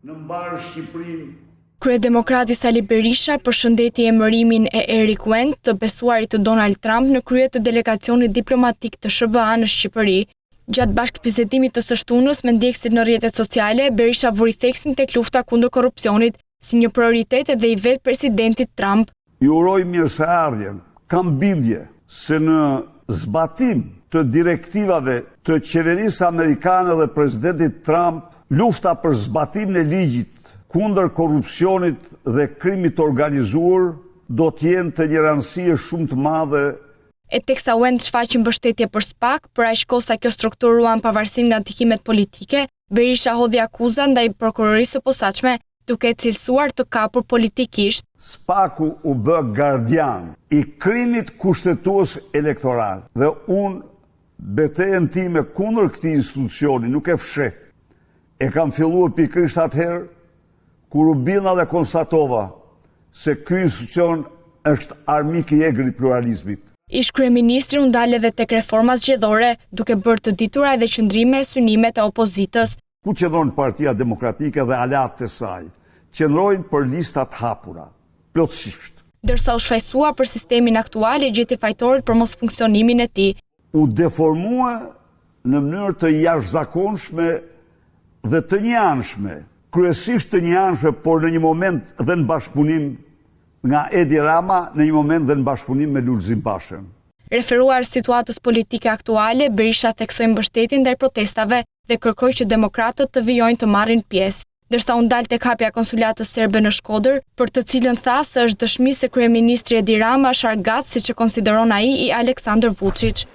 në mbarë Shqipërinë. Kryedemokrati Sali Berisha përshëndeti emërimin e Eric Wendt, të besuarit të Donald Trump, në krye të delegacionit diplomatik të SBA në Shqipëri. Gjatë bashkëbisedimit të së shtunës me ndjekësit në rrjetet sociale, Berisha vuri theksin tek lufta kundër korrupsionit si një prioritet edhe i vetë presidentit Trump. Ju uroj mirëseardhjen. Kam bindje se në zbatim të direktivave të qeverisë amerikane dhe presidentit Trump, lufta për zbatimin e ligjit kundër korrupsionit dhe krimit organizuar do të jenë të një rëndësie shumë të madhe. E teksa Wendt shfaqi mbështetje për SPAK, për aq kohë sa kjo strukturë ruan pavarësinë nga ndikimet politike, Berisha hodhi akuza ndaj prokurorisë së posaçme, duke cilësuar të kapur politikisht. SPAK-u u bë gardian i krimit kushtetues elektoral dhe unë betejën time kundër këtij institucioni nuk e fsheh. E kam filluar pikërisht atëherë kur u bindha dhe konstatova se ky institucion është armik i egër i pluralizmit. Ish kryeministri u ndal edhe tek reforma zgjedhore, duke bërë të ditura edhe qëndrime e synimet e opozitës. Ku qëndron Partia Demokratike dhe aleatët e saj? Qëndrojnë për listat hapura, plotësisht. Ndërsa u shfaqsua për sistemin aktual e gjeti fajtorit për mos funksionimin e tij. U deformua në mënyrë të jashtëzakonshme dhe të njanshme, kryesisht të njanshme, por në një moment dhe në bashkëpunim nga Edi Rama, në një moment dhe në bashkëpunim me Lulzim Bashën. Referuar situatës politike aktuale, Berisha theksoi mbështetjen ndaj protestave dhe kërkoi që demokratët të vijojnë të marrin pjesë, ndërsa u ndal tek hapja konsulatës serbe në Shkodër, për të cilën tha se është dëshmi se kryeministri Edi Rama është argat, siç e konsideron ai, i Aleksandar Vučić.